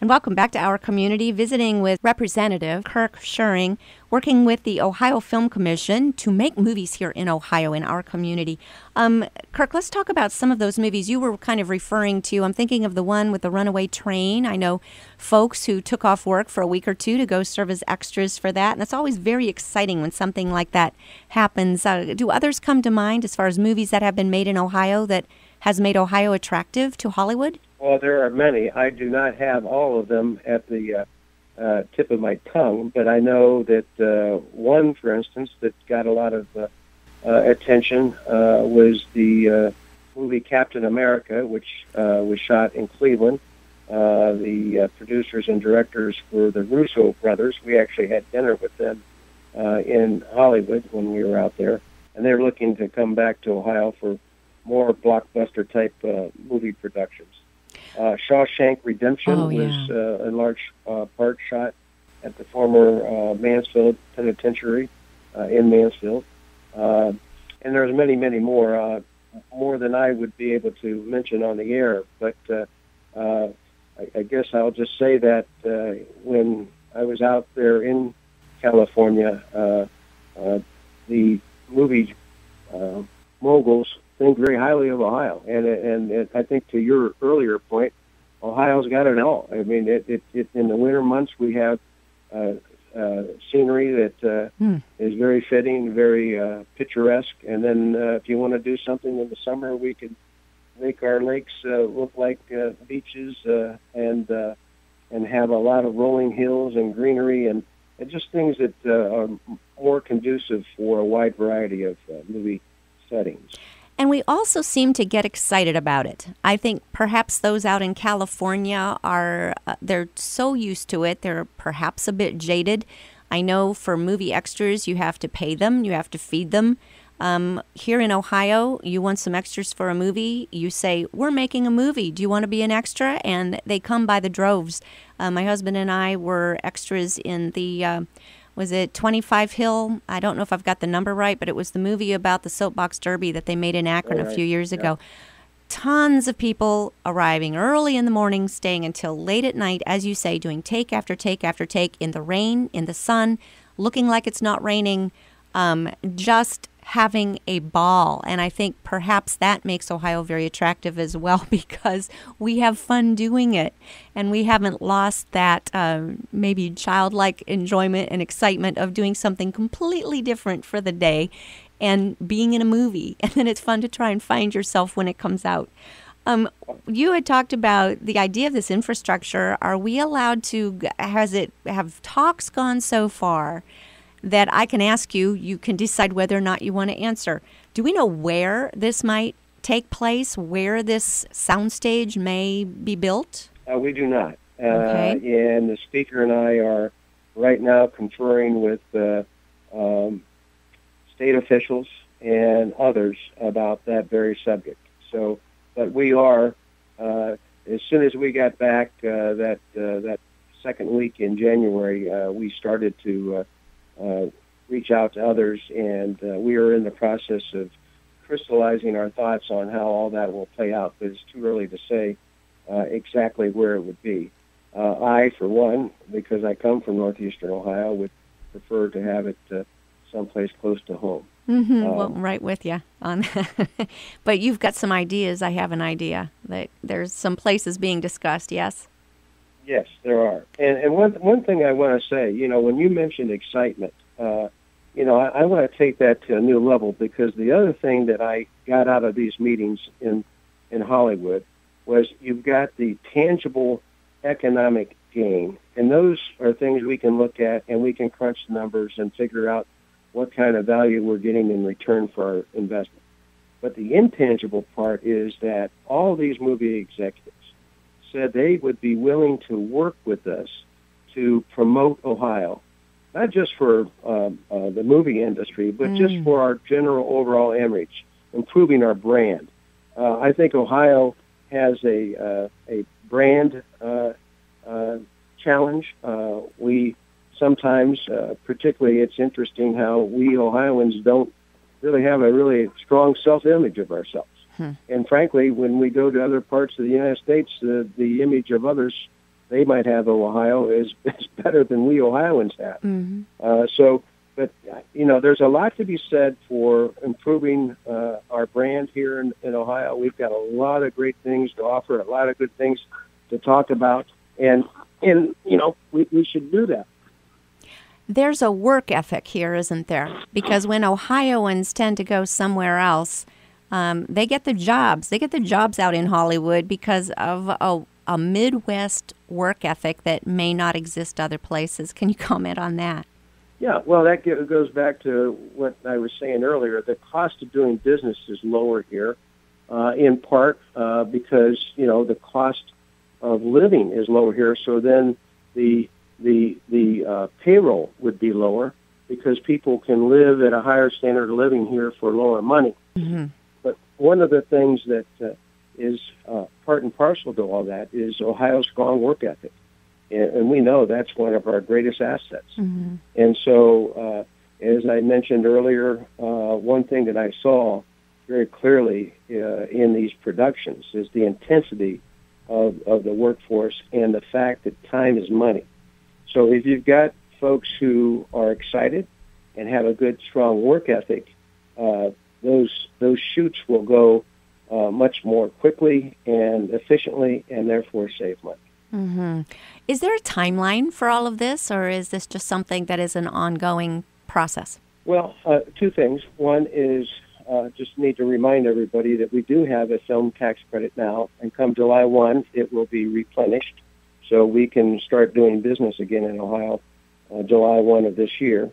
And welcome back to our community, visiting with Representative Kirk Schering, working with the Ohio Film Commission to make movies here in Ohio in our community. Kirk, let's talk about some of those movies you were kind of referring to. I'm thinking of the one with the runaway train. I know folks who took off work for a week or two to go serve as extras for that, and it's always very exciting when something like that happens. Do others come to mind as far as movies that have been made in Ohio that has made Ohio attractive to Hollywood? Well, there are many. I do not have all of them at the tip of my tongue, but I know that one, for instance, that got a lot of attention was the movie Captain America, which was shot in Cleveland. The producers and directors were the Russo brothers. We actually had dinner with them in Hollywood when we were out there, and they're looking to come back to Ohio for more blockbuster-type movie productions. Shawshank Redemption was in large part shot at the former Mansfield Penitentiary in Mansfield. And there's many, many more than I would be able to mention on the air. But I guess I'll just say that when I was out there in California, the movie moguls think very highly of Ohio, and I think to your earlier point, Ohio's got it all. I mean, it in the winter months we have scenery that is very fitting, very picturesque, and then if you want to do something in the summer, we can make our lakes look like beaches and have a lot of rolling hills and greenery and just things that are more conducive for a wide variety of movie settings. And we also seem to get excited about it. I think perhaps those out in California are, they're so used to it, they're perhaps a bit jaded. I know for movie extras, you have to pay them, you have to feed them. Here in Ohio, you want some extras for a movie, you say, we're making a movie, do you want to be an extra? And they come by the droves. My husband and I were extras in the... was it 25 Hill? I don't know if I've got the number right, but it was the movie about the soapbox derby that they made in Akron a few years ago. Tons of people arriving early in the morning, staying until late at night, as you say, doing take after take after take in the rain, in the sun, looking like it's not raining, just having a ball. And I think perhaps that makes Ohio very attractive as well because we have fun doing it. And we haven't lost that maybe childlike enjoyment and excitement of doing something completely different for the day and being in a movie. And then it's fun to try and find yourself when it comes out. You had talked about the idea of this infrastructure. Are we allowed to, have talks gone so far that I can ask you, you can decide whether or not you want to answer. Do we know where this might take place, where this soundstage may be built? We do not. Okay. And the speaker and I are right now conferring with state officials and others about that very subject. So, but we are, as soon as we got back that second week in January, we started to reach out to others, and we are in the process of crystallizing our thoughts on how all that will play out, but it's too early to say exactly where it would be. I, for one, because I come from northeastern Ohio, would prefer to have it someplace close to home. Mm-hmm. Well, right with you on that. But you've got some ideas. I have an idea that there's some places being discussed, yes? Yes, there are. And one thing I want to say, when you mentioned excitement, I want to take that to a new level because the other thing that I got out of these meetings in Hollywood was you've got the tangible economic gain, and those are things we can look at and we can crunch the numbers and figure out what kind of value we're getting in return for our investment. But the intangible part is that all these movie executives said they would be willing to work with us to promote Ohio, not just for the movie industry, but just for our general overall image, improving our brand. I think Ohio has a brand challenge. We sometimes, particularly, it's interesting how we Ohioans don't really have a really strong self-image of ourselves. And frankly, when we go to other parts of the United States, the image of others they might have of Ohio is better than we Ohioans have. But, there's a lot to be said for improving our brand here in Ohio. We've got a lot of great things to offer, a lot of good things to talk about, and we should do that. There's a work ethic here, isn't there? Because when Ohioans tend to go somewhere else, they get the jobs. They get the jobs out in Hollywood because of a Midwest work ethic that may not exist other places. Can you comment on that? Yeah, well, that goes back to what I was saying earlier. The cost of doing business is lower here, in part because the cost of living is lower here. So then the payroll would be lower because people can live at a higher standard of living here for lower money. Mm-hmm. But one of the things that is part and parcel to all that is Ohio's strong work ethic. And we know that's one of our greatest assets. Mm-hmm. And so, as I mentioned earlier, one thing that I saw very clearly in these productions is the intensity of the workforce and the fact that time is money. So if you've got folks who are excited and have a good, strong work ethic, those shoots will go much more quickly and efficiently and therefore save money. Mm-hmm. Is there a timeline for all of this, or is this just something that is an ongoing process? Well, two things. One is just need to remind everybody that we do have a film tax credit now, and come July 1, it will be replenished, so we can start doing business again in Ohio July 1 of this year.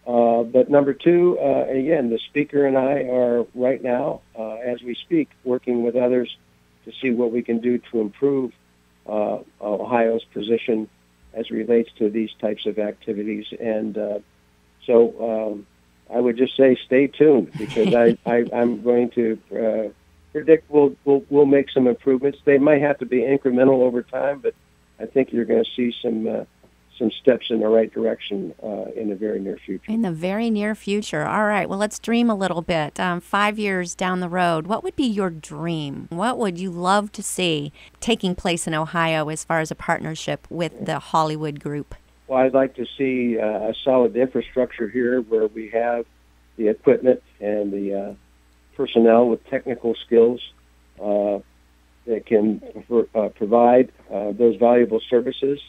But number two, again, the speaker and I are right now, as we speak, working with others to see what we can do to improve Ohio's position as it relates to these types of activities. And so I would just say stay tuned, because I'm going to predict we'll make some improvements. They might have to be incremental over time, but I think you're going to see some steps in the right direction in the very near future. In the very near future. All right. Well, let's dream a little bit. 5 years down the road, what would be your dream? What would you love to see taking place in Ohio as far as a partnership with the Hollywood group? Well, I'd like to see a solid infrastructure here where we have the equipment and the personnel with technical skills that can provide those valuable services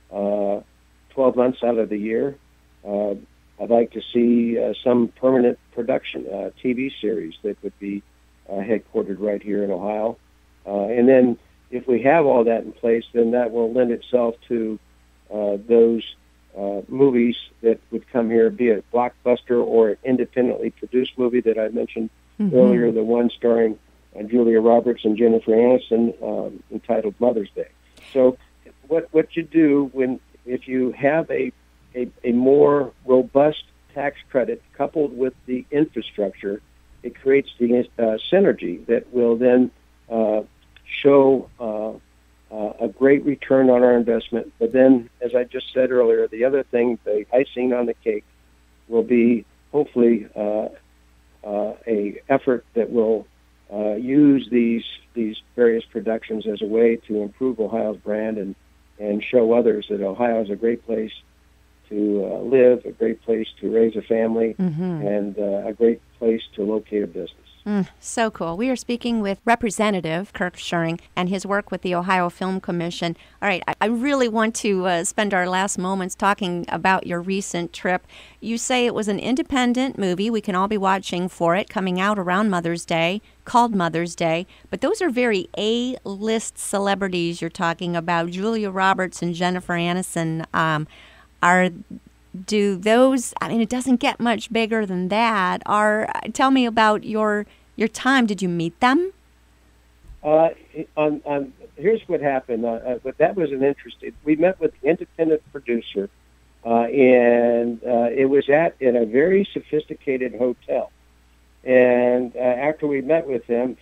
12 months out of the year. I'd like to see some permanent production, TV series that would be headquartered right here in Ohio. And then if we have all that in place, then that will lend itself to those movies that would come here, be it blockbuster or an independently produced movie that I mentioned earlier, the one starring Julia Roberts and Jennifer Aniston, entitled Mother's Day. So what you do if you have a more robust tax credit coupled with the infrastructure, it creates the synergy that will then show a great return on our investment. But then, as I just said earlier, the other thing, the icing on the cake, will be hopefully a effort that will use these various productions as a way to improve Ohio's brand and show others that Ohio is a great place to live, a great place to raise a family, and a great place to locate a business. So cool. We are speaking with Representative Kirk Schuring and his work with the Ohio Film Commission. All right, I really want to spend our last moments talking about your recent trip. You say it was an independent movie. We can all be watching for it, coming out around Mother's Day, called Mother's Day. But those are very A-list celebrities you're talking about. Julia Roberts and Jennifer Aniston do those, I mean, it doesn't get much bigger than that. Tell me about your time. Did you meet them? Here's what happened. But that was an interesting. We met with the independent producer, and it was in a very sophisticated hotel. And after we met with him,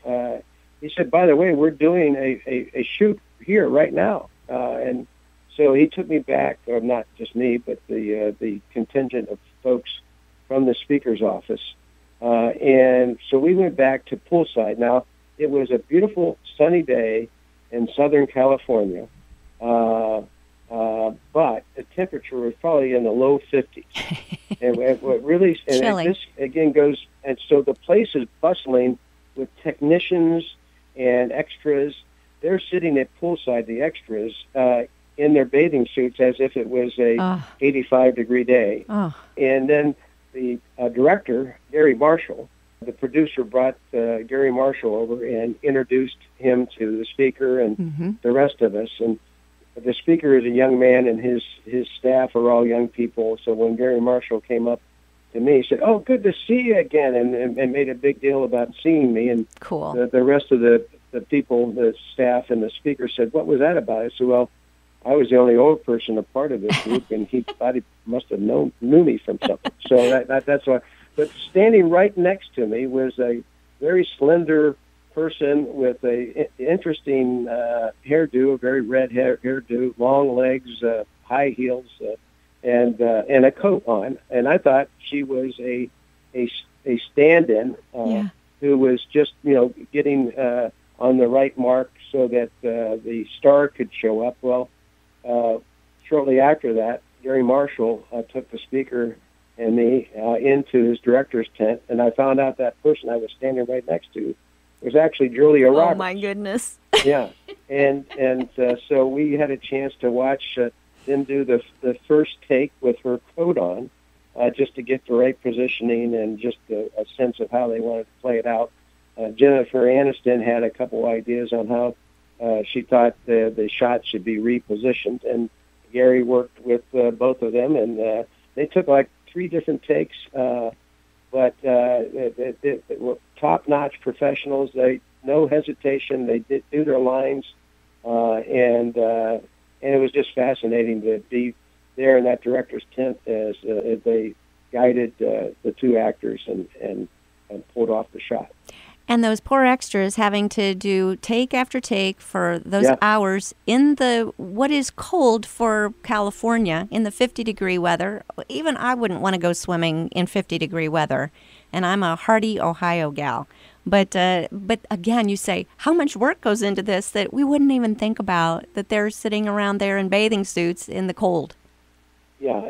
he said, "By the way, we're doing a shoot here right now." And so he took me back, or not just me, but the contingent of folks from the speaker's office. And so we went back to poolside. Now, it was a beautiful sunny day in Southern California, but the temperature was probably in the low 50s. And what really, and this again goes, and so the place is bustling with technicians and extras. They're sitting at poolside, the extras, in their bathing suits as if it was a 85-degree day. And then the director, Gary Marshall, the producer brought Gary Marshall over and introduced him to the speaker and the rest of us. And the speaker is a young man, and his staff are all young people. So when Gary Marshall came up to me, he said, "Oh, good to see you again," and made a big deal about seeing me. And cool. The rest of the people, the staff, and the speaker said, "What was that about?" I said, "Well, I was the only old person a part of this group, and he thought he must have knew me from something." So that's why. But standing right next to me was a very slender person with a interesting hairdo, a very red hairdo, long legs, high heels, and a coat on. And I thought she was a stand-in who was just getting on the right mark so that the star could show up. Well, shortly after that, Gary Marshall took the speaker and me into his director's tent, and I found out that person I was standing right next to was actually Julia Roberts. Oh, my goodness. Yeah. And so we had a chance to watch them do the first take with her coat on, just to get the right positioning and just a sense of how they wanted to play it out. Jennifer Aniston had a couple ideas on how she thought the shot should be repositioned, and Gary worked with both of them, and they took like 3 different takes, but they were top-notch professionals. They no hesitation. They did do their lines, and it was just fascinating to be there in that director's tent as they guided the 2 actors and pulled off the shot. And those poor extras having to do take after take for those hours in the what is cold for California, in the 50-degree weather. Even I wouldn't want to go swimming in 50-degree weather, and I'm a hardy Ohio gal. But again, you say, how much work goes into this that we wouldn't even think about, that they're sitting around there in bathing suits in the cold. Yeah,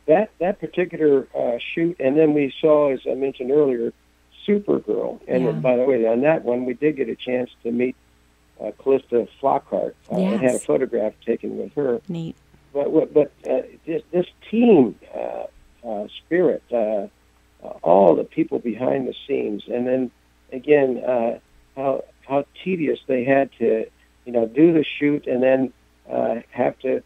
that particular shoot, and then we saw, as I mentioned earlier, Supergirl. And by the way, on that one, we did get a chance to meet Callista Flockhart and had a photograph taken with her. Neat. But this team spirit, all the people behind the scenes, and then again, how tedious they had to, do the shoot and then have to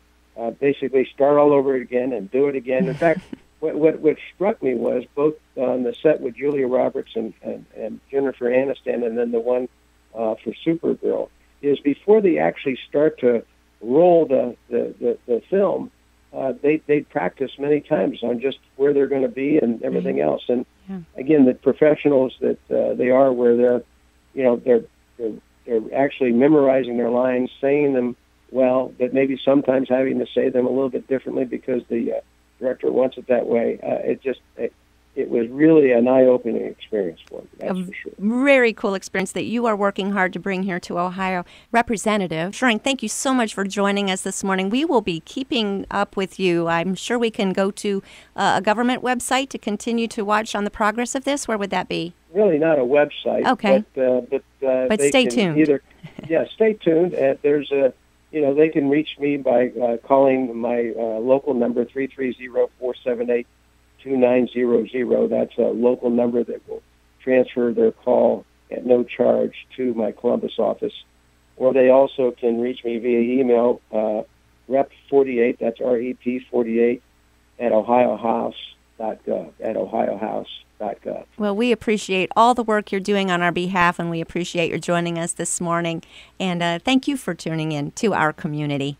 basically start all over again and do it again. In fact, what struck me was both on the set with Julia Roberts and Jennifer Aniston, and then the one for Supergirl, is before they actually start to roll the film, they practice many times on just where they're going to be and everything else. And again, the professionals that they are, where they're actually memorizing their lines, saying them well, but maybe sometimes having to say them a little bit differently because the director wants it that way. It was really an eye-opening experience for me, that's for sure. Very cool experience that you are working hard to bring here to Ohio. Representative Schring, thank you so much for joining us this morning. We will be keeping up with you. I'm sure we can go to a government website to continue to watch on the progress of this. Where would that be? Really not a website. Okay. But stay tuned. Stay tuned. There's a they can reach me by calling my local number, 330-478-2900. That's a local number that will transfer their call at no charge to my Columbus office. Or they also can reach me via email, rep48, that's REP48, at ohiohouse.gov, Well, we appreciate all the work you're doing on our behalf, and we appreciate your joining us this morning. And thank you for tuning in to our community.